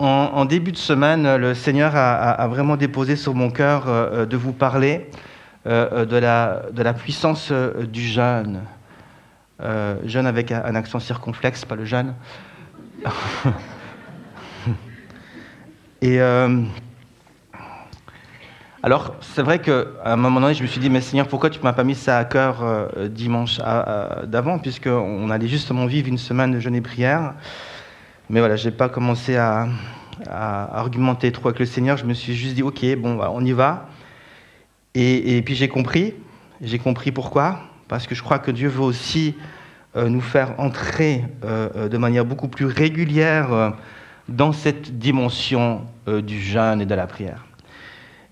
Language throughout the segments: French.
En début de semaine, le Seigneur a vraiment déposé sur mon cœur de vous parler de la puissance du jeûne. Jeûne avec un accent circonflexe, pas le jeûne. Et alors, c'est vrai qu'à un moment donné, je me suis dit, mais Seigneur, pourquoi tu ne m'as pas mis ça à cœur dimanche d'avant, puisqu'on allait justement vivre une semaine de jeûne et prière. Mais voilà, je n'ai pas commencé à argumenter trop avec le Seigneur. Je me suis juste dit, ok, bon, on y va. Et puis j'ai compris pourquoi. Parce que je crois que Dieu veut aussi nous faire entrer de manière beaucoup plus régulière dans cette dimension du jeûne et de la prière.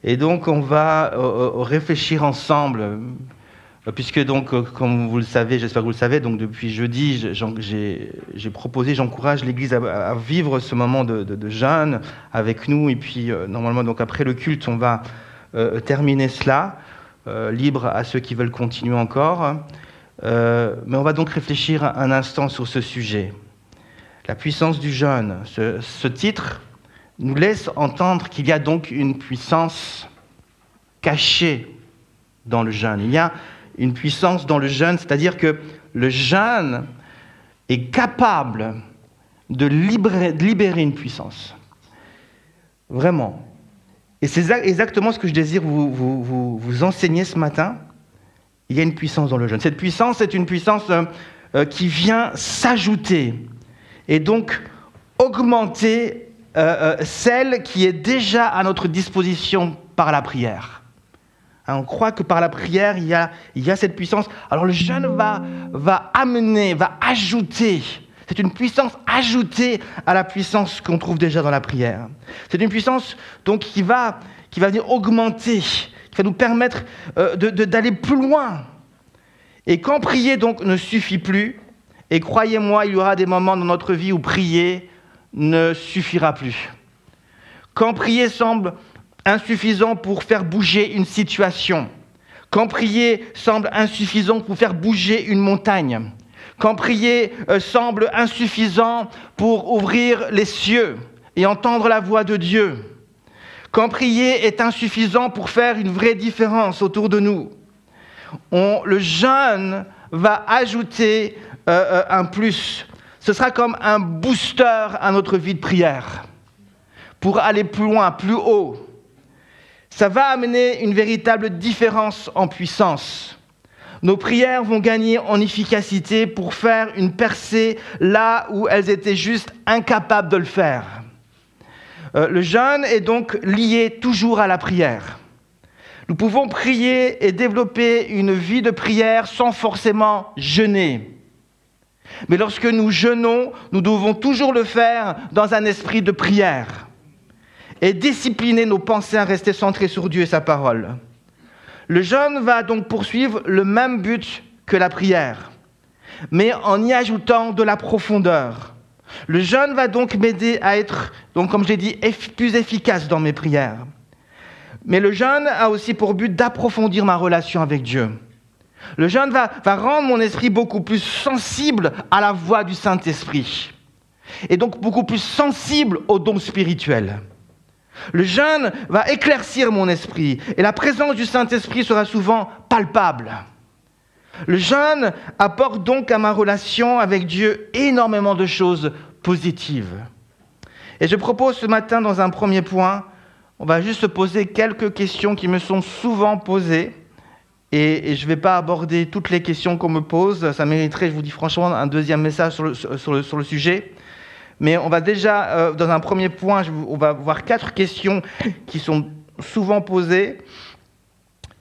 Et donc on va réfléchir ensemble, puisque donc, comme vous le savez, j'espère que vous le savez, donc depuis jeudi, j'ai proposé, j'encourage l'Église à vivre ce moment de jeûne avec nous. Et puis normalement, donc après le culte, on va terminer cela, libre à ceux qui veulent continuer encore. Mais on va donc réfléchir un instant sur ce sujet. La puissance du jeûne. Ce titre nous laisse entendre qu'il y a donc une puissance cachée dans le jeûne. Il y a une puissance dans le jeûne, c'est-à-dire que le jeûne est capable de libérer une puissance. Vraiment. Et c'est exactement ce que je désire vous enseigner ce matin. Il y a une puissance dans le jeûne. Cette puissance, c'est une puissance qui vient s'ajouter et donc augmenter celle qui est déjà à notre disposition par la prière. On croit que par la prière, il y a cette puissance. Alors le jeûne va ajouter. C'est une puissance ajoutée à la puissance qu'on trouve déjà dans la prière. C'est une puissance donc qui va venir augmenter, qui va nous permettre d'aller plus loin. Et quand prier donc ne suffit plus, et croyez-moi, il y aura des moments dans notre vie où prier ne suffira plus. Quand prier semble insuffisant pour faire bouger une situation, quand prier semble insuffisant pour faire bouger une montagne, quand prier semble insuffisant pour ouvrir les cieux et entendre la voix de Dieu, quand prier est insuffisant pour faire une vraie différence autour de nous, le jeûne va ajouter un plus. Ce sera comme un booster à notre vie de prière pour aller plus loin, plus haut. Ça va amener une véritable différence en puissance. Nos prières vont gagner en efficacité pour faire une percée là où elles étaient juste incapables de le faire. Le jeûne est donc lié toujours à la prière. Nous pouvons prier et développer une vie de prière sans forcément jeûner. Mais lorsque nous jeûnons, nous devons toujours le faire dans un esprit de prière et discipliner nos pensées à rester centrées sur Dieu et sa parole. Le jeûne va donc poursuivre le même but que la prière, mais en y ajoutant de la profondeur. Le jeûne va donc m'aider à être, donc, comme je l'ai dit, plus efficace dans mes prières. Mais le jeûne a aussi pour but d'approfondir ma relation avec Dieu. Le jeûne va rendre mon esprit beaucoup plus sensible à la voix du Saint-Esprit et donc beaucoup plus sensible aux dons spirituels. Le jeûne va éclaircir mon esprit et la présence du Saint-Esprit sera souvent palpable. Le jeûne apporte donc à ma relation avec Dieu énormément de choses positives. Et je propose ce matin, dans un premier point, on va juste se poser quelques questions qui me sont souvent posées. Et je ne vais pas aborder toutes les questions qu'on me pose. Ça mériterait, je vous dis franchement, un deuxième message sur le sujet. Mais on va déjà, dans un premier point, on va voir 4 questions qui sont souvent posées.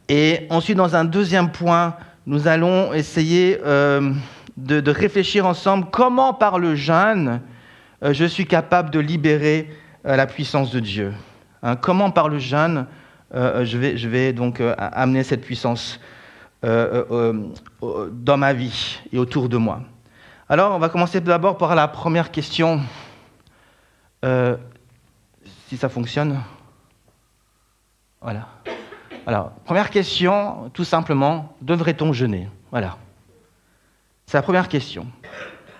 Et ensuite, dans un deuxième point, nous allons essayer de réfléchir ensemble comment, par le jeûne, je suis capable de libérer la puissance de Dieu. Comment, par le jeûne, je vais donc amener cette puissance dans ma vie et autour de moi. Alors, on va commencer d'abord par la première question. Si ça fonctionne. Voilà. Alors, première question, tout simplement, devrait-on jeûner ? Voilà. C'est la première question.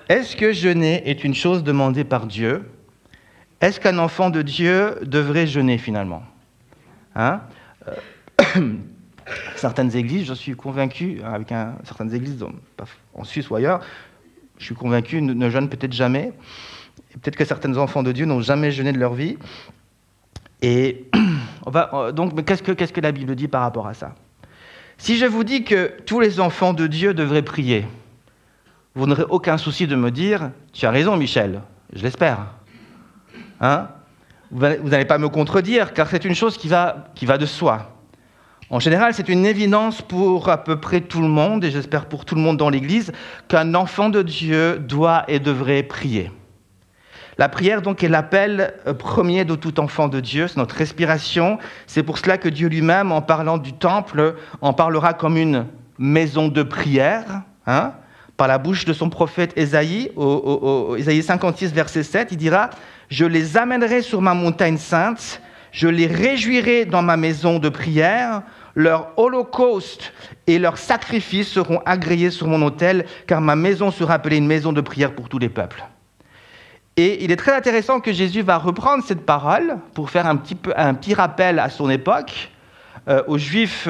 Est-ce que jeûner est une chose demandée par Dieu ? Est-ce qu'un enfant de Dieu devrait jeûner finalement? Hein? Certaines églises, je suis convaincu, avec certaines églises en Suisse ou ailleurs, je suis convaincu, ne jeûnent peut-être jamais. Et peut-être que certains enfants de Dieu n'ont jamais jeûné de leur vie. Et donc, qu'est-ce que la Bible dit par rapport à ça? Si je vous dis que tous les enfants de Dieu devraient prier, vous n'aurez aucun souci de me dire « Tu as raison, Michel, je l'espère. » Hein? Vous n'allez pas me contredire, car c'est une chose qui va de soi. En général, c'est une évidence pour à peu près tout le monde, et j'espère pour tout le monde dans l'Église, qu'un enfant de Dieu doit et devrait prier. La prière, donc, est l'appel premier de tout enfant de Dieu, c'est notre respiration. C'est pour cela que Dieu lui-même, en parlant du temple, en parlera comme une maison de prière, hein, par la bouche de son prophète Ésaïe, Ésaïe 56, verset 7, il dira « Je les amènerai sur ma montagne sainte, je les réjouirai dans ma maison de prière, leurs holocaustes et leurs sacrifices seront agréés sur mon autel, car ma maison sera appelée une maison de prière pour tous les peuples. » Et il est très intéressant que Jésus va reprendre cette parole pour faire un petit rappel à son époque, aux Juifs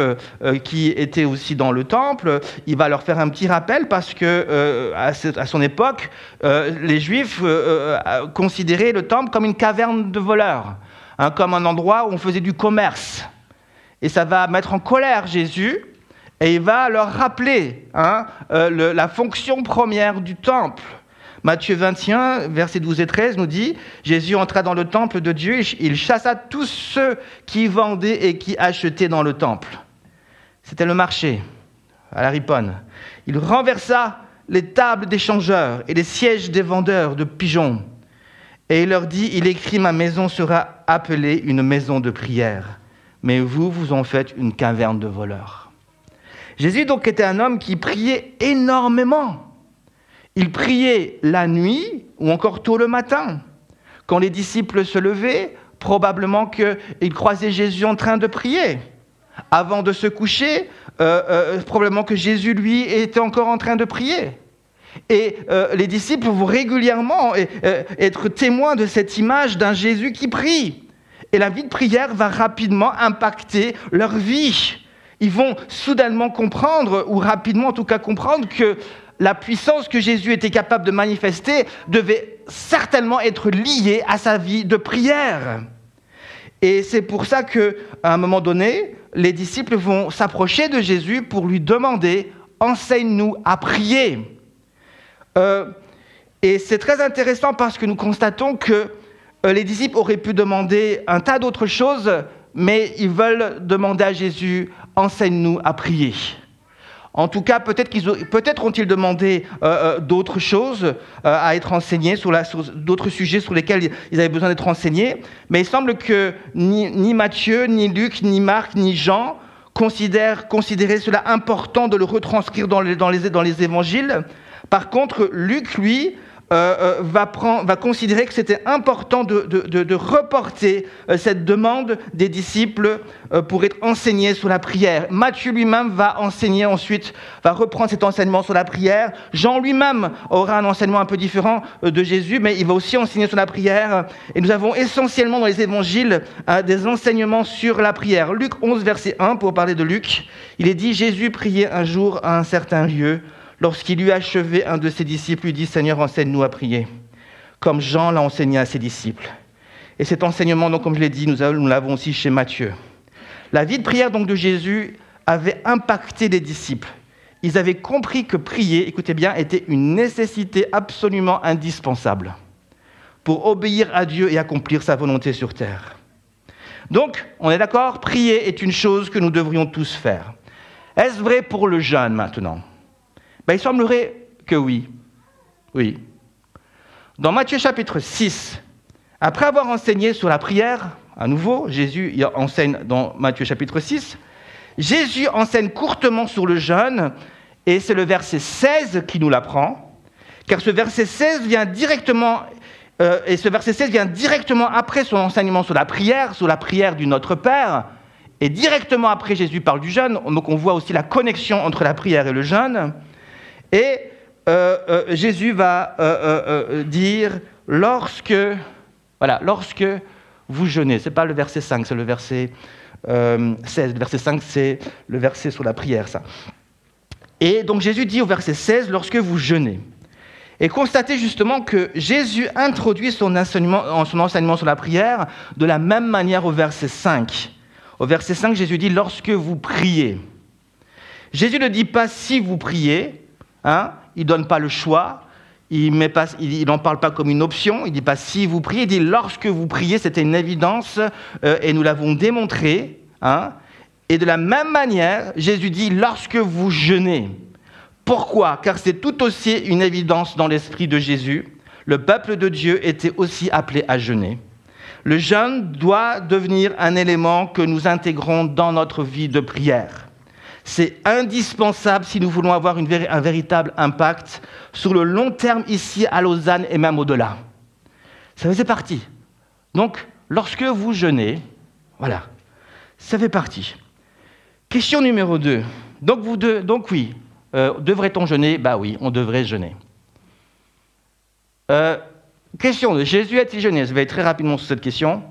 qui étaient aussi dans le temple. Il va leur faire un petit rappel parce que à son époque, les Juifs considéraient le temple comme une caverne de voleurs, hein, comme un endroit où on faisait du commerce. Et ça va mettre en colère Jésus, et il va leur rappeler la fonction première du temple. Matthieu 21, versets 12 et 13 nous dit « Jésus entra dans le temple de Dieu, il chassa tous ceux qui vendaient et qui achetaient dans le temple. » C'était le marché, à la Riponne. Il renversa les tables des changeurs et les sièges des vendeurs de pigeons. Et il leur dit « Il écrit, ma maison sera appelée une maison de prière. Mais vous, vous en faites une caverne de voleurs. » Jésus donc était un homme qui priait énormément. Il priait la nuit ou encore tôt le matin. Quand les disciples se levaient, probablement qu'ils croisaient Jésus en train de prier. Avant de se coucher, probablement que Jésus, lui, était encore en train de prier. Et les disciples vont régulièrement être témoins de cette image d'un Jésus qui prie. Et la vie de prière va rapidement impacter leur vie. Ils vont soudainement comprendre, ou rapidement en tout cas comprendre, que la puissance que Jésus était capable de manifester devait certainement être liée à sa vie de prière. Et c'est pour ça qu'à un moment donné, les disciples vont s'approcher de Jésus pour lui demander « Enseigne-nous à prier ». Et c'est très intéressant parce que nous constatons que les disciples auraient pu demander un tas d'autres choses, mais ils veulent demander à Jésus « Enseigne-nous à prier ». En tout cas, peut-être ont-ils demandé d'autres choses à être enseignés, sur d'autres sujets sur lesquels ils avaient besoin d'être enseignés. Mais il semble que ni Matthieu, ni Luc, ni Marc, ni Jean considéraient cela important de le retranscrire dans les évangiles. Par contre, Luc, lui, va considérer que c'était important de reporter cette demande des disciples pour être enseignés sur la prière. Matthieu lui-même va enseigner ensuite, va reprendre cet enseignement sur la prière. Jean lui-même aura un enseignement un peu différent de Jésus, mais il va aussi enseigner sur la prière. Et nous avons essentiellement dans les évangiles des enseignements sur la prière. Luc 11, verset 1, pour parler de Luc, il est dit « Jésus priait un jour à un certain lieu. Lorsqu'il eut achevé, un de ses disciples lui dit « Seigneur, enseigne-nous à prier, comme Jean l'a enseigné à ses disciples. » Et cet enseignement, donc, comme je l'ai dit, nous l'avons aussi chez Matthieu. La vie de prière donc, de Jésus avait impacté les disciples. Ils avaient compris que prier, écoutez bien, était une nécessité absolument indispensable pour obéir à Dieu et accomplir sa volonté sur terre. Donc, on est d'accord, prier est une chose que nous devrions tous faire. Est-ce vrai pour le jeûne maintenant ? Il semblerait que oui. Oui. Dans Matthieu chapitre 6, après avoir enseigné sur la prière, à nouveau, Jésus enseigne dans Matthieu chapitre 6, Jésus enseigne courtement sur le jeûne, et c'est le verset 16 qui nous l'apprend, car ce verset 16 vient directement après son enseignement sur la prière du Notre Père, et directement après Jésus parle du jeûne, donc on voit aussi la connexion entre la prière et le jeûne. Et Jésus va dire, lorsque Voilà, lorsque vous jeûnez, ce n'est pas le verset 5, c'est le verset 16. Le verset 5, c'est le verset sur la prière, ça. Et donc Jésus dit au verset 16, lorsque vous jeûnez. Et constatez justement que Jésus introduit son enseignement sur la prière de la même manière au verset 5. Au verset 5, Jésus dit « lorsque vous priez ». Jésus ne dit pas « si vous priez hein, », il ne donne pas le choix, il n'en parle pas comme une option, il ne dit pas « si vous priez », il dit « lorsque vous priez », c'était une évidence et nous l'avons démontré. Hein, et de la même manière, Jésus dit « lorsque vous jeûnez ». Pourquoi ? Car c'est tout aussi une évidence dans l'esprit de Jésus. Le peuple de Dieu était aussi appelé à jeûner. Le jeûne doit devenir un élément que nous intégrons dans notre vie de prière. C'est indispensable si nous voulons avoir un véritable impact sur le long terme ici à Lausanne et même au-delà. Ça faisait partie. Donc, lorsque vous jeûnez, voilà, ça fait partie. Question numéro 2. Donc oui. Devrait-on jeûner ? Bah oui, on devrait jeûner. Question de Jésus a-t-il jeûné ? Je vais très rapidement sur cette question.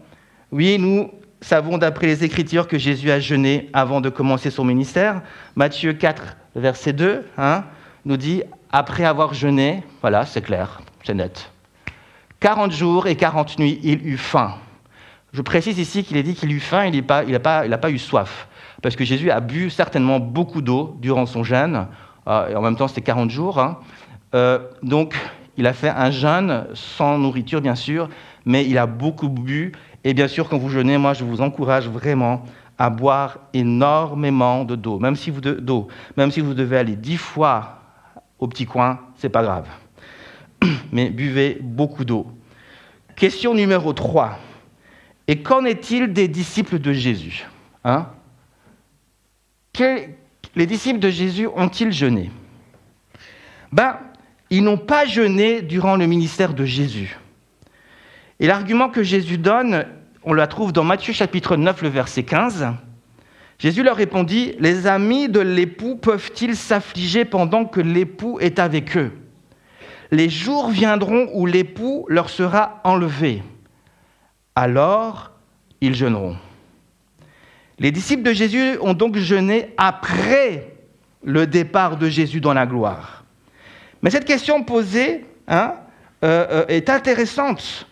Oui, nous savons d'après les Écritures que Jésus a jeûné avant de commencer son ministère. Matthieu 4, verset 2, nous dit « Après avoir jeûné », voilà, c'est clair, c'est net. 40 jours et 40 nuits, il eut faim. Je précise ici qu'il est dit qu'il eut faim, il n'a pas eu soif. Parce que Jésus a bu certainement beaucoup d'eau durant son jeûne. Et en même temps, c'était 40 jours. Donc, il a fait un jeûne sans nourriture, bien sûr, mais il a beaucoup bu. Et bien sûr, quand vous jeûnez, moi, je vous encourage vraiment à boire énormément d'eau. Même si vous devez aller 10 fois au petit coin, ce n'est pas grave. Mais buvez beaucoup d'eau. Question numéro 3. Et qu'en est-il des disciples de Jésus ? Les disciples de Jésus ont-ils jeûné ? Ils n'ont pas jeûné durant le ministère de Jésus. Et l'argument que Jésus donne, on la trouve dans Matthieu chapitre 9, le verset 15. Jésus leur répondit « Les amis de l'époux peuvent-ils s'affliger pendant que l'époux est avec eux ? Les jours viendront où l'époux leur sera enlevé. Alors, ils jeûneront. » Les disciples de Jésus ont donc jeûné après le départ de Jésus dans la gloire. Mais cette question posée est intéressante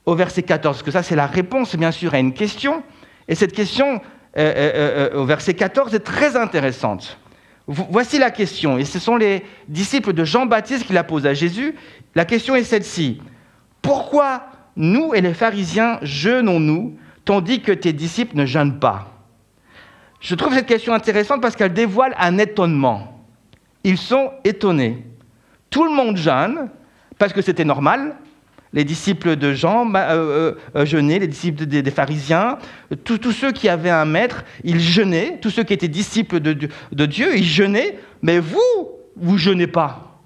au verset 14, parce que ça c'est la réponse bien sûr à une question, et cette question au verset 14 est très intéressante. Voici la question, et ce sont les disciples de Jean-Baptiste qui la posent à Jésus. La question est celle-ci. Pourquoi nous et les pharisiens jeûnons-nous tandis que tes disciples ne jeûnent pas ? Je trouve cette question intéressante parce qu'elle dévoile un étonnement. Ils sont étonnés. Tout le monde jeûne parce que c'était normal. Les disciples de Jean jeûnaient, les disciples des pharisiens, tous ceux qui avaient un maître, ils jeûnaient. Tous ceux qui étaient disciples de Dieu, ils jeûnaient. Mais vous ne jeûnez pas.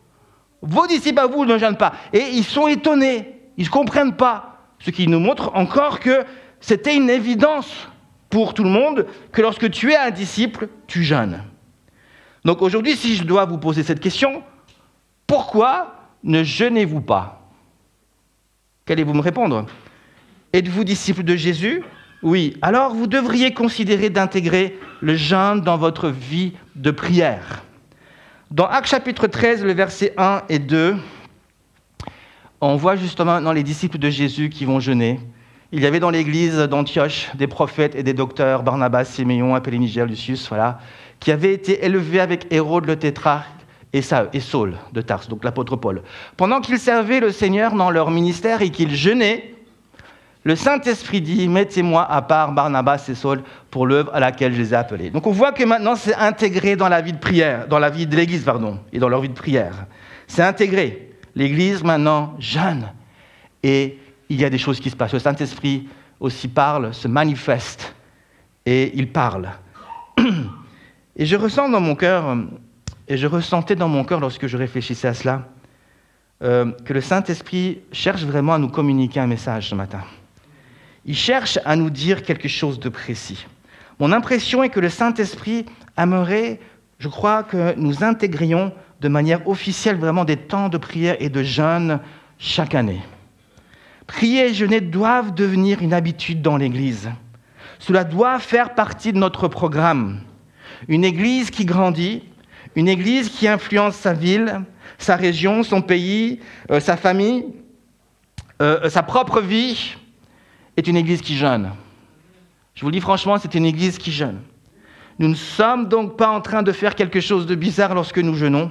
Vos disciples à vous ne jeûnent pas. Et ils sont étonnés. Ils ne comprennent pas. Ce qui nous montre encore que c'était une évidence pour tout le monde que lorsque tu es un disciple, tu jeûnes. Donc aujourd'hui, si je dois vous poser cette question, pourquoi ne jeûnez-vous pas ? Qu'allez-vous me répondre ? Êtes-vous disciple de Jésus ? Oui. Alors vous devriez considérer d'intégrer le jeûne dans votre vie de prière. Dans Actes chapitre 13, le verset 1 et 2, on voit justement dans les disciples de Jésus qui vont jeûner. Il y avait dans l'église d'Antioche des prophètes et des docteurs, Barnabas, Siméon, appelé Niger, Lucius, voilà, qui avaient été élevés avec Hérode le tétrarque et Saul de Tarse, donc l'apôtre Paul. Pendant qu'ils servaient le Seigneur dans leur ministère et qu'ils jeûnaient, le Saint-Esprit dit « Mettez-moi à part Barnabas et Saul pour l'œuvre à laquelle je les ai appelés. » Donc on voit que maintenant c'est intégré dans la vie de prière, dans la vie de l'église, et dans leur vie de prière. C'est intégré. L'église maintenant jeûne et il y a des choses qui se passent. Le Saint-Esprit aussi parle, se manifeste et il parle. Et je ressens dans mon cœur, et je ressentais dans mon cœur lorsque je réfléchissais à cela, que le Saint-Esprit cherche vraiment à nous communiquer un message ce matin. Il cherche à nous dire quelque chose de précis. Mon impression est que le Saint-Esprit aimerait, je crois, que nous intégrions de manière officielle vraiment des temps de prière et de jeûne chaque année. Prier et jeûner doivent devenir une habitude dans l'Église. Cela doit faire partie de notre programme. Une Église qui grandit, une Église qui influence sa ville, sa région, son pays, sa famille, sa propre vie, est une Église qui jeûne. Je vous le dis franchement, c'est une Église qui jeûne. Nous ne sommes donc pas en train de faire quelque chose de bizarre lorsque nous jeûnons.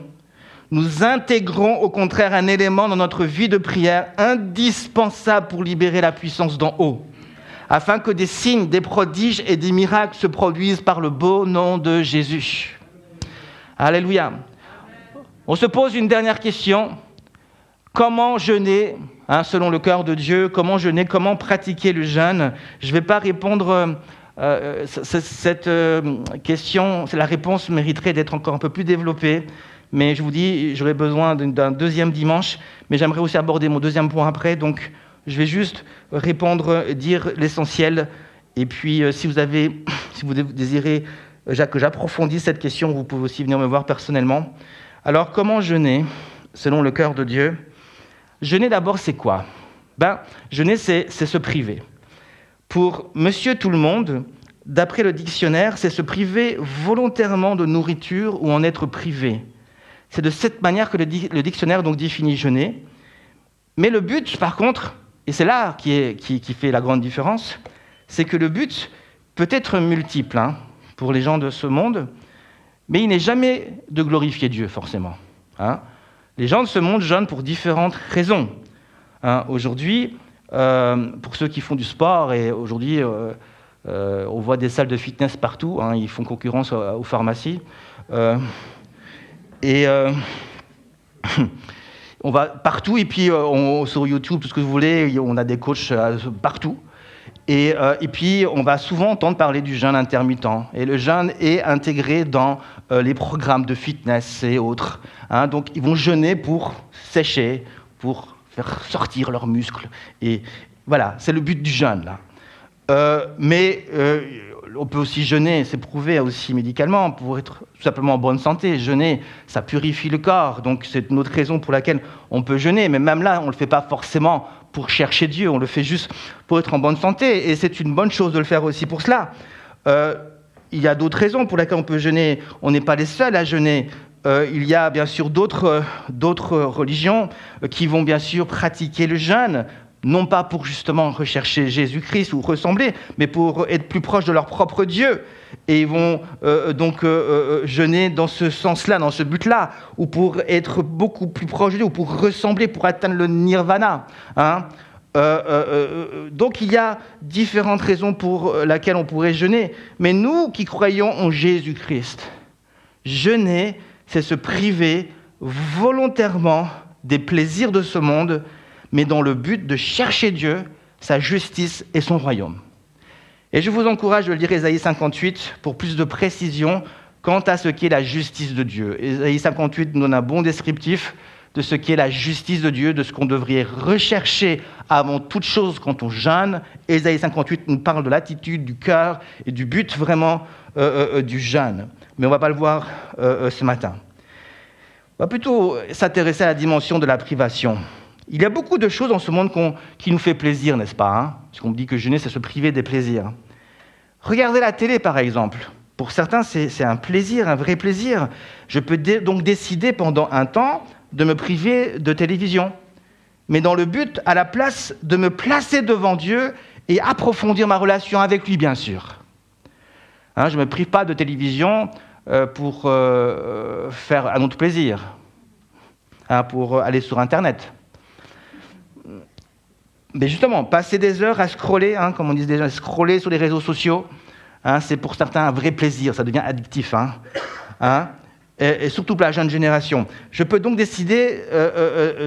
Nous intégrons au contraire un élément dans notre vie de prière indispensable pour libérer la puissance d'en haut, afin que des signes, des prodiges et des miracles se produisent par le beau nom de Jésus. Alléluia. On se pose une dernière question. Comment jeûner, selon le cœur de Dieu? Comment jeûner? Comment pratiquer le jeûne? Je ne vais pas répondre cette question. La réponse mériterait d'être encore un peu plus développée. Mais je vous dis, j'aurais besoin d'un deuxième dimanche. Mais j'aimerais aussi aborder mon deuxième point après. Donc, je vais juste répondre, dire l'essentiel. Et puis, si vous désirez que j'approfondisse cette question, vous pouvez aussi venir me voir personnellement. Alors, comment jeûner, selon le cœur de Dieu? Jeûner d'abord, c'est quoi? Jeûner, c'est se priver. Pour Monsieur Tout-le-Monde, d'après le dictionnaire, c'est se priver volontairement de nourriture ou en être privé. C'est de cette manière que le dictionnaire donc définit jeûner. Mais le but, par contre, et c'est là qui fait la grande différence, c'est que le but peut être multiple pour les gens de ce monde, mais il n'est jamais de glorifier Dieu, forcément. Les gens de ce monde jeûnent pour différentes raisons. Aujourd'hui, pour ceux qui font du sport, et aujourd'hui, on voit des salles de fitness partout, ils font concurrence aux pharmacies. On va partout, et puis sur YouTube, tout ce que vous voulez, on a des coachs partout. Et puis, on va souvent entendre parler du jeûne intermittent. Et le jeûne est intégré dans les programmes de fitness et autres. Donc, ils vont jeûner pour sécher, pour faire sortir leurs muscles. Et voilà, c'est le but du jeûne, là. Mais on peut aussi jeûner, c'est prouvé aussi médicalement, pour être tout simplement en bonne santé. Jeûner, ça purifie le corps. Donc, c'est une autre raison pour laquelle on peut jeûner. Mais même là, on ne le fait pas forcément pour chercher Dieu, on le fait juste pour être en bonne santé. Et c'est une bonne chose de le faire aussi pour cela. Il y a d'autres raisons pour lesquelles on peut jeûner. On n'est pas les seuls à jeûner. Il y a bien sûr d'autres religions qui vont bien sûr pratiquer le jeûne, non pas pour justement rechercher Jésus-Christ ou ressembler, mais pour être plus proche de leur propre Dieu. Et ils vont donc jeûner dans ce sens-là, dans ce but-là, ou pour être beaucoup plus proche de Dieu, ou pour ressembler, pour atteindre le nirvana. Donc il y a différentes raisons pour lesquelles on pourrait jeûner. Mais nous qui croyons en Jésus-Christ, jeûner, c'est se priver volontairement des plaisirs de ce monde, mais dans le but de chercher Dieu, sa justice et son royaume. Et je vous encourage de lire Ésaïe 58 pour plus de précision quant à ce qu'est la justice de Dieu. Ésaïe 58 nous donne un bon descriptif de ce qu'est la justice de Dieu, de ce qu'on devrait rechercher avant toute chose quand on jeûne. Ésaïe 58 nous parle de l'attitude, du cœur et du but vraiment du jeûne. Mais on ne va pas le voir ce matin. On va plutôt s'intéresser à la dimension de la privation. Il y a beaucoup de choses dans ce monde qui nous fait plaisir, n'est-ce pas? Parce qu'on me dit que jeûner, c'est se priver des plaisirs. Regardez la télé, par exemple. Pour certains, c'est un plaisir, un vrai plaisir. Je peux donc décider pendant un temps de me priver de télévision, mais dans le but, à la place de me placer devant Dieu et approfondir ma relation avec lui, bien sûr. Je ne me prive pas de télévision pour faire un autre plaisir, pour aller sur Internet. Mais justement, passer des heures à scroller, comme on dit déjà, scroller sur les réseaux sociaux, c'est pour certains un vrai plaisir, ça devient addictif. Et surtout pour la jeune génération. Je peux donc décider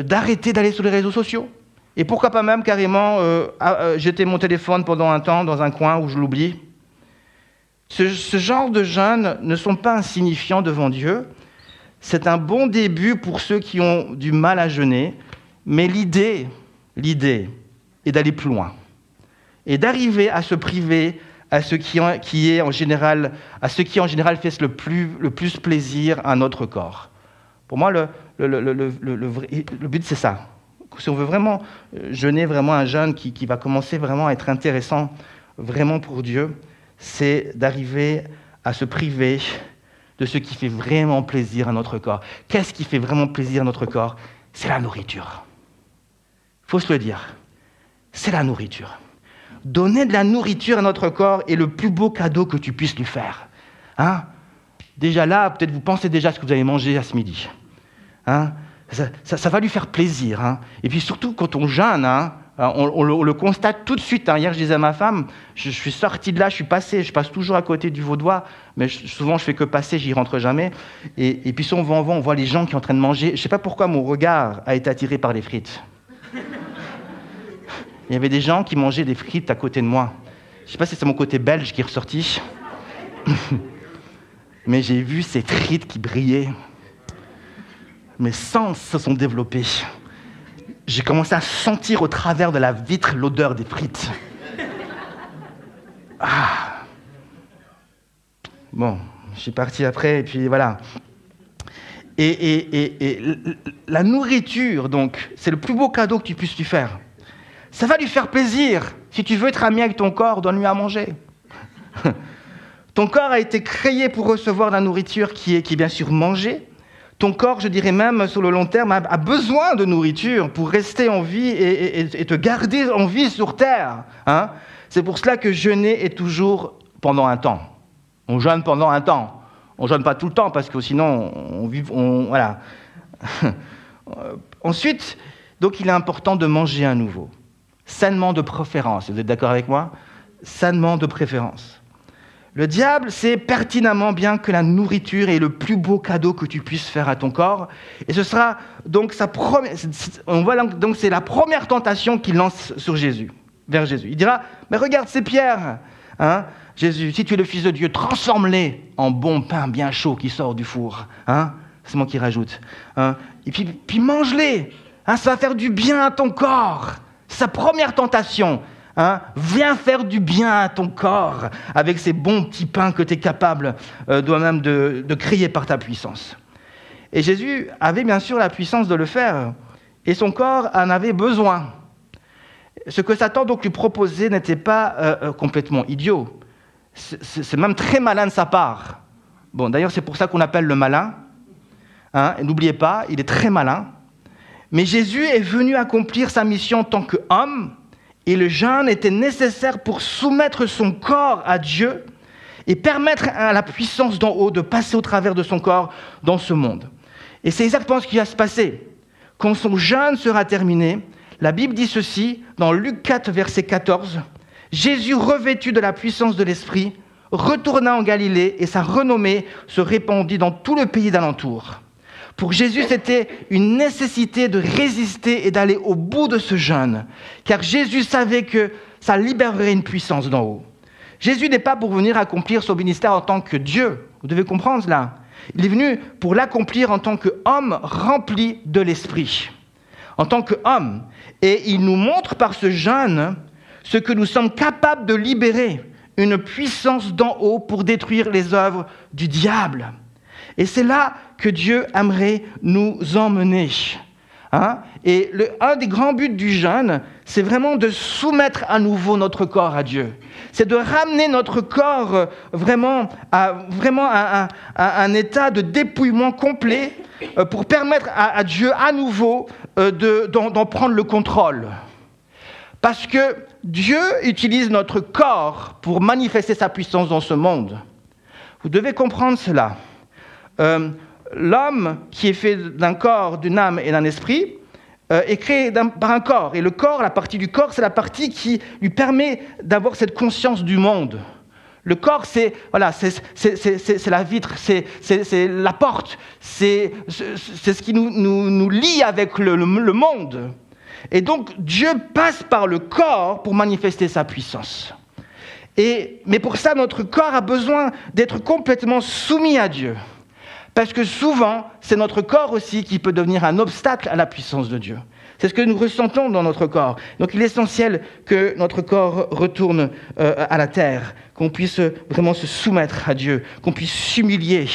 d'arrêter d'aller sur les réseaux sociaux. Et pourquoi pas même carrément jeter mon téléphone pendant un temps dans un coin où je l'oublie. Ce genre de jeûnes ne sont pas insignifiants devant Dieu. C'est un bon début pour ceux qui ont du mal à jeûner. Mais l'idée est d'aller plus loin. Et d'arriver à se priver à ce qui en général fait le plus plaisir à notre corps. Pour moi, le but, c'est ça. si on veut vraiment jeûner, vraiment un jeûne qui va commencer vraiment à être intéressant, vraiment pour Dieu, c'est d'arriver à se priver de ce qui fait vraiment plaisir à notre corps. Qu'est-ce qui fait vraiment plaisir à notre corps? C'est la nourriture. Il faut se le dire. C'est la nourriture. Donner de la nourriture à notre corps est le plus beau cadeau que tu puisses lui faire. Hein? Déjà là, peut-être vous pensez déjà à ce que vous avez mangé à ce midi. Hein? Ça va lui faire plaisir. Hein? Et puis surtout, quand on jeûne, hein, on le constate tout de suite. Hein. Hier, je disais à ma femme, je suis sorti de là, je passe toujours à côté du Vaudois, mais souvent je fais que passer, j'y rentre jamais. Et puis si on va en vent, on voit les gens qui sont en train de manger. Je ne sais pas pourquoi mon regard a été attiré par les frites. Il y avait des gens qui mangeaient des frites à côté de moi. Je ne sais pas si c'est mon côté belge qui est ressorti. Mais j'ai vu ces frites qui brillaient. Mes sens se sont développés. J'ai commencé à sentir au travers de la vitre l'odeur des frites. Ah. Bon, je suis parti après, et puis voilà. Et la nourriture, donc, c'est le plus beau cadeau que tu puisses lui faire. Ça va lui faire plaisir. Si tu veux être ami avec ton corps, donne-lui à manger. Ton corps a été créé pour recevoir la nourriture qui est bien sûr mangée. Ton corps, je dirais même sur le long terme, a besoin de nourriture pour rester en vie et te garder en vie sur Terre. Hein? C'est pour cela que jeûner est toujours pendant un temps. On jeûne pendant un temps. On ne jeûne pas tout le temps parce que sinon, voilà. Ensuite, donc il est important de manger à nouveau. Sainement de préférence. Vous êtes d'accord avec moi? Sainement de préférence. Le diable sait pertinemment bien que la nourriture est le plus beau cadeau que tu puisses faire à ton corps. Et ce sera donc c'est la première tentation qu'il lance sur Jésus, vers Jésus. Il dira, mais regarde ces pierres, hein, Jésus, si tu es le Fils de Dieu, transforme-les en bon pain bien chaud qui sort du four. Hein, c'est moi qui rajoute. Hein, et puis mange-les, hein, ça va faire du bien à ton corps. C'est sa première tentation. Hein, viens faire du bien à ton corps avec ces bons petits pains que tu es capable toi-même de créer par ta puissance. Et Jésus avait bien sûr la puissance de le faire, et son corps en avait besoin. Ce que Satan donc lui proposait n'était pas complètement idiot. C'est même très malin de sa part. Bon, d'ailleurs, c'est pour ça qu'on appelle le malin. Hein, et n'oubliez pas, il est très malin. Mais Jésus est venu accomplir sa mission en tant qu'homme. Et le jeûne était nécessaire pour soumettre son corps à Dieu et permettre à la puissance d'en haut de passer au travers de son corps dans ce monde. Et c'est exactement ce qui va se passer. Quand son jeûne sera terminé, la Bible dit ceci, dans Luc 4, verset 14, « Jésus, revêtu de la puissance de l'Esprit, retourna en Galilée et sa renommée se répandit dans tout le pays d'alentour. » Pour Jésus, c'était une nécessité de résister et d'aller au bout de ce jeûne, car Jésus savait que ça libérerait une puissance d'en haut. Jésus n'est pas pour venir accomplir son ministère en tant que Dieu, vous devez comprendre cela. Il est venu pour l'accomplir en tant qu'homme rempli de l'Esprit, en tant qu'homme. Et il nous montre par ce jeûne ce que nous sommes capables de libérer, une puissance d'en haut pour détruire les œuvres du diable. Et c'est là que Dieu aimerait nous emmener. Hein? Et un des grands buts du jeûne, c'est vraiment de soumettre à nouveau notre corps à Dieu. C'est de ramener notre corps vraiment à un état de dépouillement complet pour permettre à Dieu à nouveau d'en prendre le contrôle. Parce que Dieu utilise notre corps pour manifester sa puissance dans ce monde. Vous devez comprendre cela. L'homme qui est fait d'un corps, d'une âme et d'un esprit est créé par un corps. Et le corps, la partie du corps, c'est la partie qui lui permet d'avoir cette conscience du monde. Le corps, c'est la vitre, c'est la porte, c'est ce qui nous lie avec le monde. Et donc, Dieu passe par le corps pour manifester sa puissance. Mais pour ça, notre corps a besoin d'être complètement soumis à Dieu. Parce que souvent, c'est notre corps aussi qui peut devenir un obstacle à la puissance de Dieu. C'est ce que nous ressentons dans notre corps. Donc il est essentiel que notre corps retourne à la terre, qu'on puisse vraiment se soumettre à Dieu, qu'on puisse s'humilier,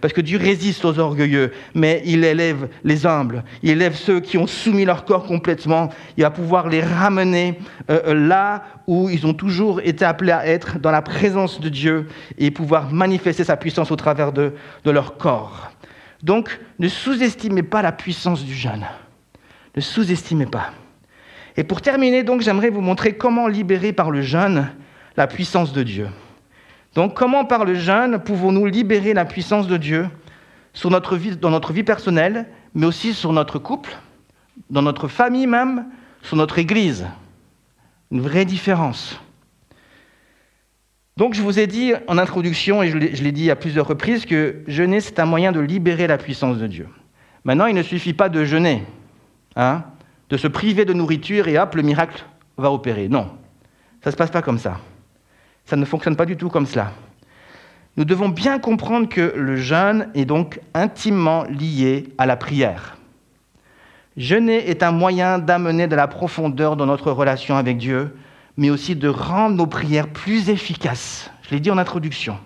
parce que Dieu résiste aux orgueilleux, mais il élève les humbles, il élève ceux qui ont soumis leur corps complètement, il va pouvoir les ramener là où ils ont toujours été appelés à être, dans la présence de Dieu, et pouvoir manifester sa puissance au travers de leur corps. Donc, ne sous-estimez pas la puissance du jeûne. Ne sous-estimez pas. Et pour terminer, donc, j'aimerais vous montrer comment libérer par le jeûne la puissance de Dieu. Donc, comment par le jeûne pouvons-nous libérer la puissance de Dieu sur notre vie, dans notre vie personnelle, mais aussi sur notre couple, dans notre famille même, sur notre Église. Une vraie différence. Donc, je vous ai dit en introduction, et je l'ai dit à plusieurs reprises, que jeûner, c'est un moyen de libérer la puissance de Dieu. Maintenant, il ne suffit pas de jeûner, de se priver de nourriture et hop, le miracle va opérer. Non, ça ne se passe pas comme ça. Ça ne fonctionne pas du tout comme cela. Nous devons bien comprendre que le jeûne est donc intimement lié à la prière. Jeûner est un moyen d'amener de la profondeur dans notre relation avec Dieu, mais aussi de rendre nos prières plus efficaces. Je l'ai dit en introduction.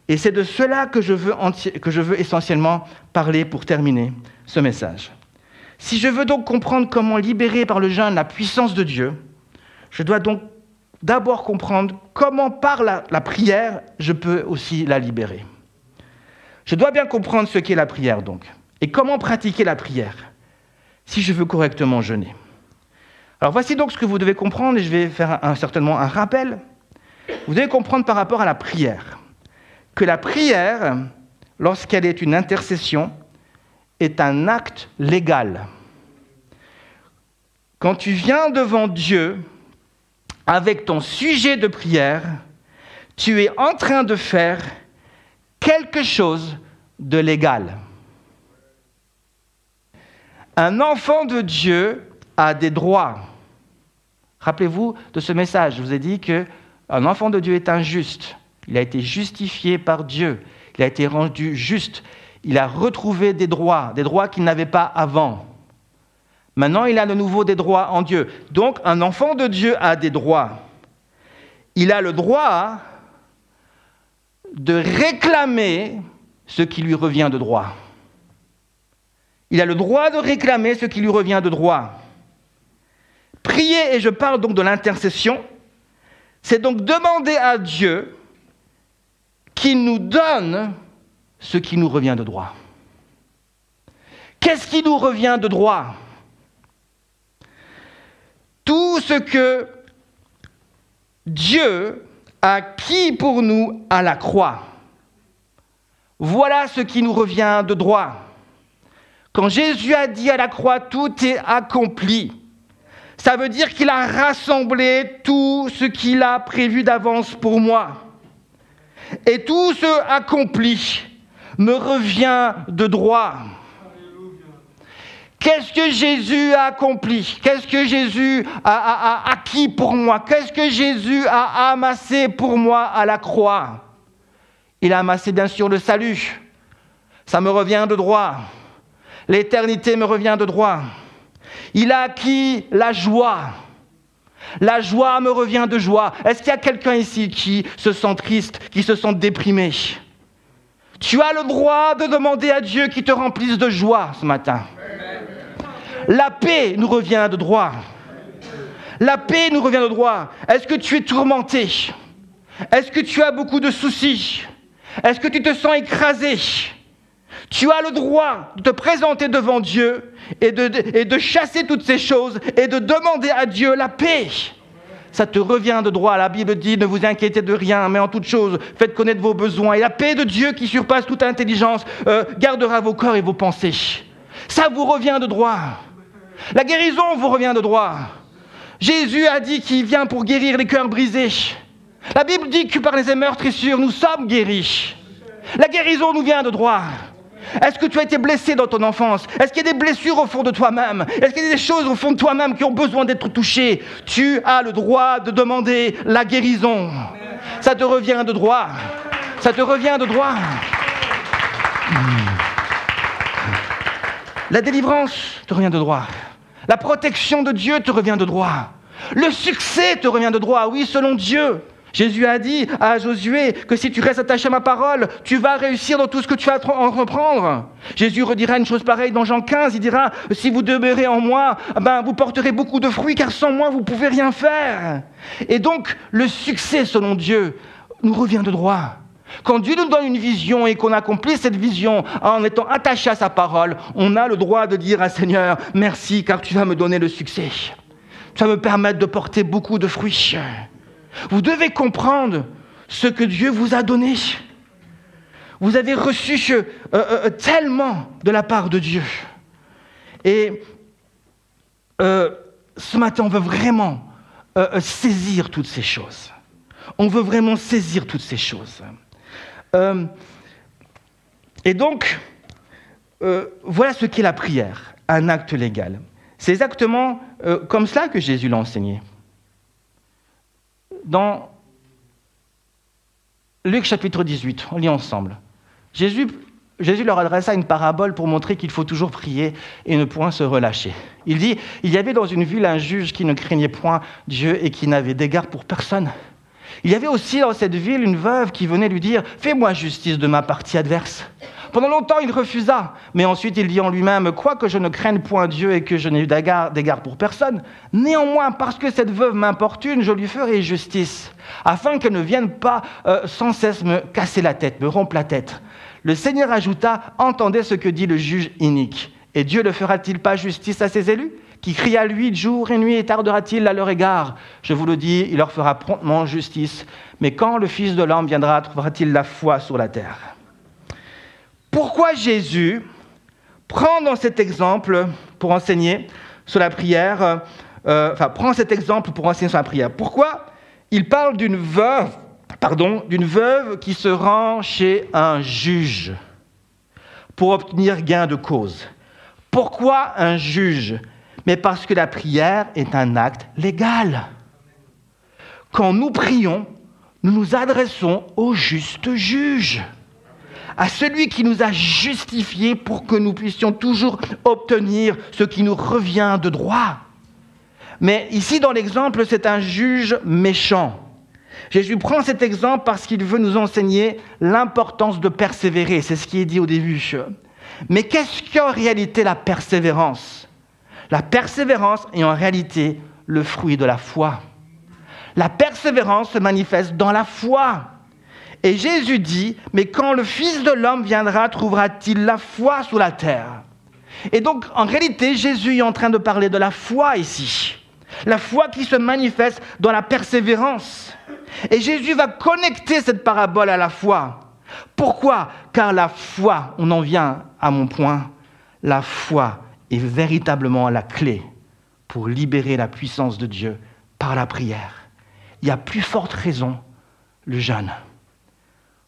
Et c'est de cela que je veux essentiellement parler pour terminer ce message. Si je veux donc comprendre comment libérer par le jeûne la puissance de Dieu, je dois donc d'abord comprendre comment par la prière, je peux aussi la libérer. Je dois bien comprendre ce qu'est la prière donc, et comment pratiquer la prière, si je veux correctement jeûner. Alors voici donc ce que vous devez comprendre, et je vais faire certainement un rappel. Vous devez comprendre par rapport à la prière, que la prière, lorsqu'elle est une intercession, est un acte légal. Quand tu viens devant Dieu avec ton sujet de prière, tu es en train de faire quelque chose de légal. Un enfant de Dieu a des droits. Rappelez-vous de ce message, je vous ai dit qu'un enfant de Dieu est un juste. Il a été justifié par Dieu, il a été rendu juste. Il a retrouvé des droits qu'il n'avait pas avant. Maintenant, il a de nouveau des droits en Dieu. Donc, un enfant de Dieu a des droits. Il a le droit de réclamer ce qui lui revient de droit. Il a le droit de réclamer ce qui lui revient de droit. Prier, et je parle donc de l'intercession, c'est donc demander à Dieu qu'il nous donne ce qui nous revient de droit. Qu'est-ce qui nous revient de droit ? Tout ce que Dieu a acquis pour nous à la croix. Voilà ce qui nous revient de droit. Quand Jésus a dit à la croix, tout est accompli, ça veut dire qu'il a rassemblé tout ce qu'il a prévu d'avance pour moi. Et tout ce accompli me revient de droit. Qu'est-ce que Jésus a accompli ? Qu'est-ce que Jésus a acquis pour moi ? Qu'est-ce que Jésus a amassé pour moi à la croix ? Il a amassé bien sûr le salut. Ça me revient de droit. L'éternité me revient de droit. Il a acquis la joie. La joie me revient de joie. Est-ce qu'il y a quelqu'un ici qui se sent triste, qui se sent déprimé ? Tu as le droit de demander à Dieu qu'il te remplisse de joie ce matin. La paix nous revient de droit. La paix nous revient de droit. Est-ce que tu es tourmenté ? Est-ce que tu as beaucoup de soucis ? Est-ce que tu te sens écrasé ? Tu as le droit de te présenter devant Dieu et de chasser toutes ces choses et de demander à Dieu la paix. Ça te revient de droit. La Bible dit, ne vous inquiétez de rien, mais en toute chose, faites connaître vos besoins. Et la paix de Dieu qui surpasse toute intelligence gardera vos cœurs et vos pensées. Ça vous revient de droit. La guérison vous revient de droit. Jésus a dit qu'il vient pour guérir les cœurs brisés. La Bible dit que par les meurtrissures, nous sommes guéris. La guérison nous vient de droit. Est-ce que tu as été blessé dans ton enfance ? Est-ce qu'il y a des blessures au fond de toi-même ? Est-ce qu'il y a des choses au fond de toi-même qui ont besoin d'être touchées ? Tu as le droit de demander la guérison. Ça te revient de droit. Ça te revient de droit. La délivrance te revient de droit. La protection de Dieu te revient de droit. Le succès te revient de droit, oui, selon Dieu. Jésus a dit à Josué que si tu restes attaché à ma parole, tu vas réussir dans tout ce que tu vas entreprendre. Jésus redira une chose pareille dans Jean 15, il dira « Si vous demeurez en moi, vous porterez beaucoup de fruits, car sans moi, vous ne pouvez rien faire. » Et donc, le succès, selon Dieu, nous revient de droit. Quand Dieu nous donne une vision et qu'on accomplit cette vision en étant attaché à sa parole, on a le droit de dire à Seigneur « Merci, car tu vas me donner le succès. Tu vas me permettre de porter beaucoup de fruits. » Vous devez comprendre ce que Dieu vous a donné. Vous avez reçu tellement de la part de Dieu. Et ce matin, on veut vraiment saisir toutes ces choses. On veut vraiment saisir toutes ces choses. Et donc, voilà ce qu'est la prière, un acte légal. C'est exactement comme cela que Jésus l'a enseigné. Dans Luc chapitre 18, on lit ensemble. Jésus leur adressa une parabole pour montrer qu'il faut toujours prier et ne point se relâcher. Il dit, il y avait dans une ville un juge qui ne craignait point Dieu et qui n'avait d'égard pour personne. Il y avait aussi dans cette ville une veuve qui venait lui dire « Fais-moi justice de ma partie adverse ». Pendant longtemps, il refusa, mais ensuite il dit en lui-même « Quoique je ne craigne point Dieu et que je n'ai d'égard pour personne, néanmoins, parce que cette veuve m'importune, je lui ferai justice, afin qu'elle ne vienne pas sans cesse me casser la tête, me rompre la tête. » Le Seigneur ajouta « Entendez ce que dit le juge inique. Et Dieu ne fera-t-il pas justice à ses élus, qui crient à lui jour et nuit, et tardera-t-il à leur égard? Je vous le dis, il leur fera promptement justice. Mais quand le Fils de l'homme viendra, trouvera-t-il la foi sur la terre ?» Pourquoi Jésus prend dans cet exemple pour enseigner sur la prière, prend cet exemple pour enseigner sur la prière? Pourquoi il parle d'une veuve qui se rend chez un juge pour obtenir gain de cause? Pourquoi un juge? Mais parce que la prière est un acte légal. Quand nous prions, nous nous adressons au juste juge, à celui qui nous a justifiés pour que nous puissions toujours obtenir ce qui nous revient de droit. Mais ici, dans l'exemple, c'est un juge méchant. Jésus prend cet exemple parce qu'il veut nous enseigner l'importance de persévérer. C'est ce qui est dit au début. Mais qu'est-ce qu'en réalité la persévérance? La persévérance est en réalité le fruit de la foi. La persévérance se manifeste dans la foi. Et Jésus dit, mais quand le Fils de l'homme viendra, trouvera-t-il la foi sur la terre? Et donc, en réalité, Jésus est en train de parler de la foi ici. La foi qui se manifeste dans la persévérance. Et Jésus va connecter cette parabole à la foi. Pourquoi? Car la foi, on en vient à mon point, la foi est véritablement la clé pour libérer la puissance de Dieu par la prière. Il y a plus forte raison, le jeûne.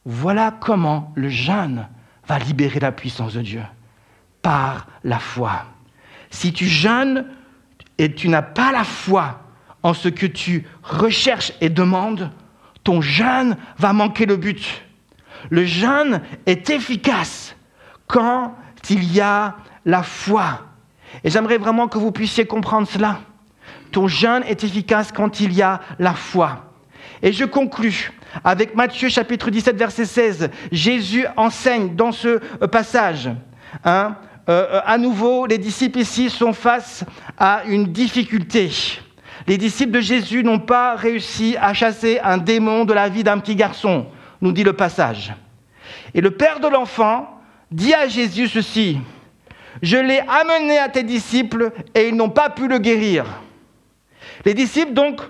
Voilà comment le jeûne va libérer la puissance de Dieu, par la foi. Si tu jeûnes et tu n'as pas la foi en ce que tu recherches et demandes, ton jeûne va manquer le but. Le jeûne est efficace quand il y a la foi. Et j'aimerais vraiment que vous puissiez comprendre cela. Ton jeûne est efficace quand il y a la foi. Et je conclus avec Matthieu chapitre 17, verset 16. Jésus enseigne dans ce passage. À nouveau, les disciples ici sont face à une difficulté. Les disciples de Jésus n'ont pas réussi à chasser un démon de la vie d'un petit garçon, nous dit le passage. Et le père de l'enfant dit à Jésus ceci: « Je l'ai amené à tes disciples et ils n'ont pas pu le guérir. » Les disciples donc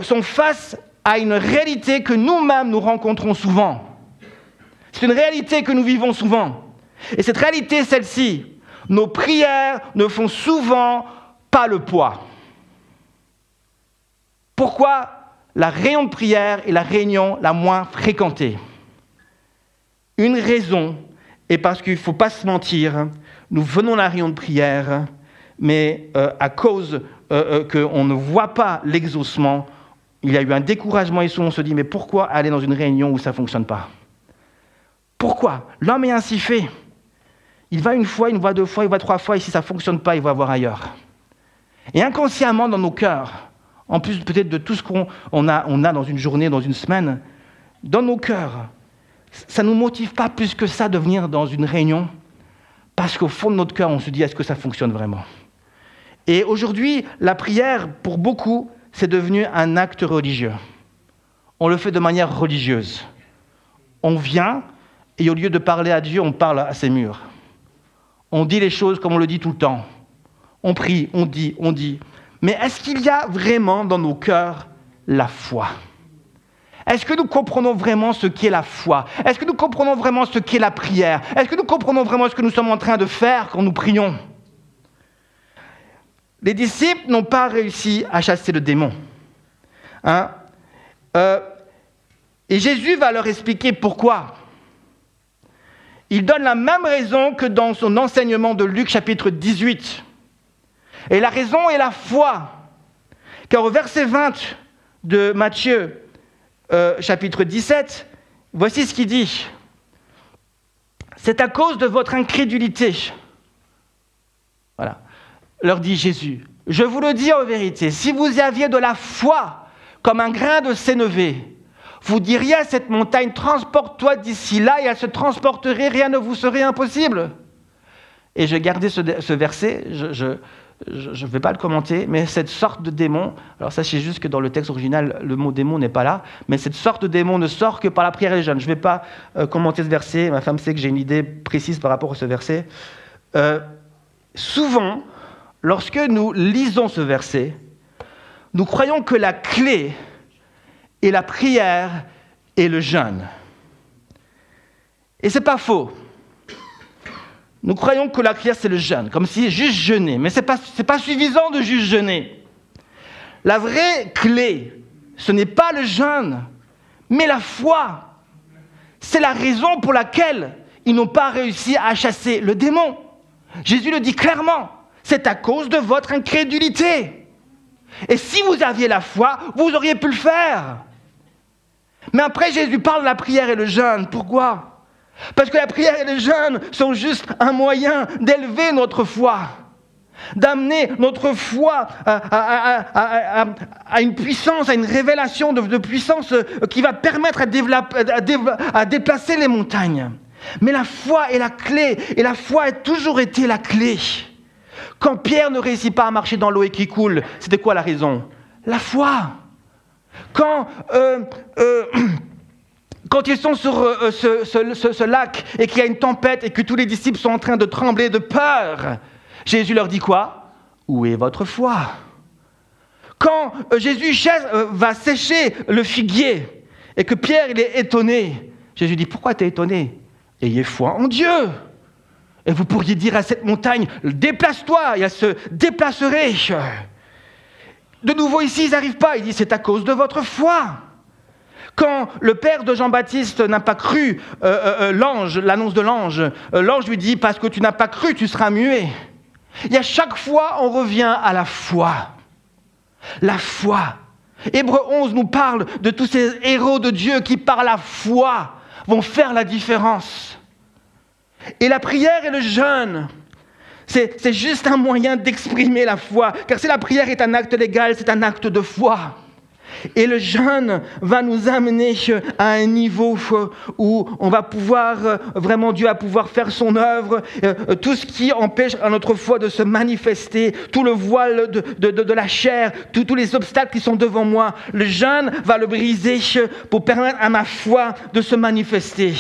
sont face à une réalité que nous-mêmes nous rencontrons souvent. C'est une réalité que nous vivons souvent. Et cette réalité, celle-ci, nos prières ne font souvent pas le poids. Pourquoi la réunion de prière est la réunion la moins fréquentée? Une raison est parce qu'il ne faut pas se mentir, nous venons à la réunion de prière, mais à cause qu'on ne voit pas l'exaucement, il y a eu un découragement et souvent on se dit, mais pourquoi aller dans une réunion où ça ne fonctionne pas? Pourquoi? L'homme est ainsi fait. Il va une fois, il va deux fois, il va trois fois, et si ça ne fonctionne pas, il va voir ailleurs. Et inconsciemment dans nos cœurs, en plus peut-être de tout ce qu'on a dans une journée, dans une semaine, dans nos cœurs, ça ne nous motive pas plus que ça de venir dans une réunion, parce qu'au fond de notre cœur, on se dit, est-ce que ça fonctionne vraiment? Et aujourd'hui, la prière, pour beaucoup, c'est devenu un acte religieux. On le fait de manière religieuse. On vient, et au lieu de parler à Dieu, on parle à ses murs. On dit les choses comme on le dit tout le temps. On prie, on dit. Mais est-ce qu'il y a vraiment dans nos cœurs la foi? Est-ce que nous comprenons vraiment ce qu'est la foi? Est-ce que nous comprenons vraiment ce qu'est la prière? Est-ce que nous comprenons vraiment ce que nous sommes en train de faire quand nous prions? Les disciples n'ont pas réussi à chasser le démon. Et Jésus va leur expliquer pourquoi. Il donne la même raison que dans son enseignement de Luc chapitre 18. Et la raison est la foi. Car au verset 20 de Matthieu chapitre 17, voici ce qu'il dit. C'est à cause de votre incrédulité. Voilà. Leur dit Jésus. Je vous le dis en vérité, si vous aviez de la foi comme un grain de sénévé, vous diriez à cette montagne, transporte-toi d'ici là, et elle se transporterait, rien ne vous serait impossible. Et j'ai gardé ce verset, je ne vais pas le commenter, mais cette sorte de démon, alors sachez juste que dans le texte original, le mot démon n'est pas là, mais cette sorte de démon ne sort que par la prière et le jeûne. Je ne vais pas commenter ce verset, ma femme sait que j'ai une idée précise par rapport à ce verset. Souvent, lorsque nous lisons ce verset, nous croyons que la clé est la prière et le jeûne. Et ce n'est pas faux. Nous croyons que la prière, c'est le jeûne, comme si juste jeûner. Mais ce n'est pas suffisant de juste jeûner. La vraie clé, ce n'est pas le jeûne, mais la foi. C'est la raison pour laquelle ils n'ont pas réussi à chasser le démon. Jésus le dit clairement. C'est à cause de votre incrédulité. Et si vous aviez la foi, vous auriez pu le faire. Mais après, Jésus parle de la prière et le jeûne. Pourquoi? Parce que la prière et le jeûne sont juste un moyen d'élever notre foi, d'amener notre foi à une puissance, à une révélation de puissance qui va permettre à déplacer les montagnes. Mais la foi est la clé, et la foi a toujours été la clé. Quand Pierre ne réussit pas à marcher dans l'eau et qu'il coule, c'était quoi la raison? La foi. Quand ils sont sur ce lac et qu'il y a une tempête et que tous les disciples sont en train de trembler de peur, Jésus leur dit quoi? Où est votre foi? Quand Jésus va sécher le figuier et que Pierre il est étonné, Jésus dit, pourquoi tu es étonné? Ayez foi en Dieu. Et vous pourriez dire à cette montagne, déplace-toi, et elle se déplacerait. De nouveau ici, ils n'arrivent pas. Il dit, c'est à cause de votre foi. Quand le père de Jean-Baptiste n'a pas cru l'annonce de l'ange, l'ange lui dit, parce que tu n'as pas cru, tu seras muet. Et à chaque fois, on revient à la foi. La foi. Hébreux 11 nous parle de tous ces héros de Dieu qui, par la foi, vont faire la différence. Et la prière et le jeûne, c'est juste un moyen d'exprimer la foi. Car si la prière est un acte légal, c'est un acte de foi. Et le jeûne va nous amener à un niveau où on va pouvoir, vraiment Dieu va pouvoir faire son œuvre, tout ce qui empêche à notre foi de se manifester, tout le voile de la chair, tous les obstacles qui sont devant moi, le jeûne va le briser pour permettre à ma foi de se manifester.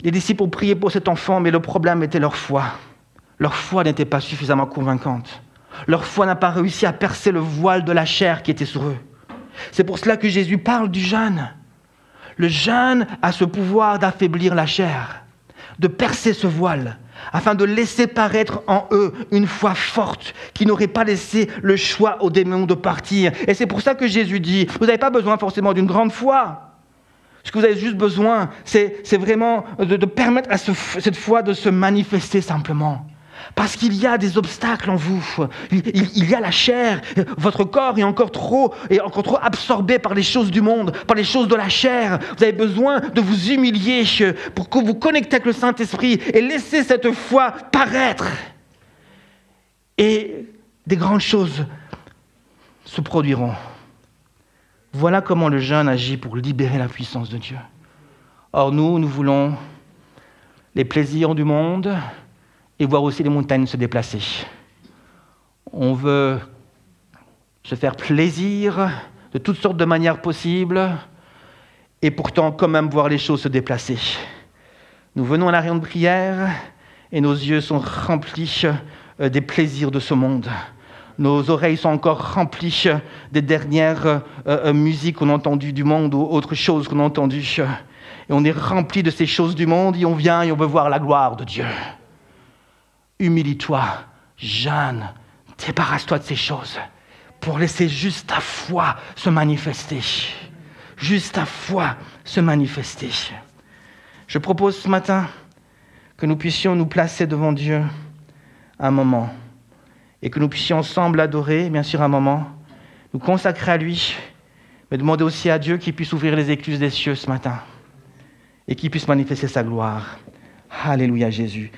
Les disciples ont prié pour cet enfant, mais le problème était leur foi. Leur foi n'était pas suffisamment convaincante. Leur foi n'a pas réussi à percer le voile de la chair qui était sur eux. C'est pour cela que Jésus parle du jeûne. Le jeûne a ce pouvoir d'affaiblir la chair, de percer ce voile, afin de laisser paraître en eux une foi forte qui n'aurait pas laissé le choix aux démons de partir. Et c'est pour ça que Jésus dit, vous n'avez pas besoin forcément d'une grande foi. Ce que vous avez juste besoin, c'est vraiment de permettre à cette foi de se manifester simplement. Parce qu'il y a des obstacles en vous. Il y a la chair. Votre corps est encore trop absorbé par les choses du monde, par les choses de la chair. Vous avez besoin de vous humilier pour que vous connectez avec le Saint-Esprit et laisser cette foi paraître. et des grandes choses se produiront. Voilà comment le jeûne agit pour libérer la puissance de Dieu. Or, nous voulons les plaisirs du monde et voir aussi les montagnes se déplacer. On veut se faire plaisir de toutes sortes de manières possibles et pourtant quand même voir les choses se déplacer. Nous venons à la réunion de prière et nos yeux sont remplis des plaisirs de ce monde. Nos oreilles sont encore remplies des dernières musiques qu'on a entendues du monde ou autres choses qu'on a entendues. Et on est rempli de ces choses du monde et on vient et on veut voir la gloire de Dieu. Humilie-toi, jeûne, débarrasse-toi de ces choses pour laisser juste ta foi se manifester. Juste ta foi se manifester. Je propose ce matin que nous puissions nous placer devant Dieu un moment et que nous puissions ensemble l'adorer, bien sûr un moment, nous consacrer à lui, mais demander aussi à Dieu qu'il puisse ouvrir les écluses des cieux ce matin et qu'il puisse manifester sa gloire. Alléluia Jésus.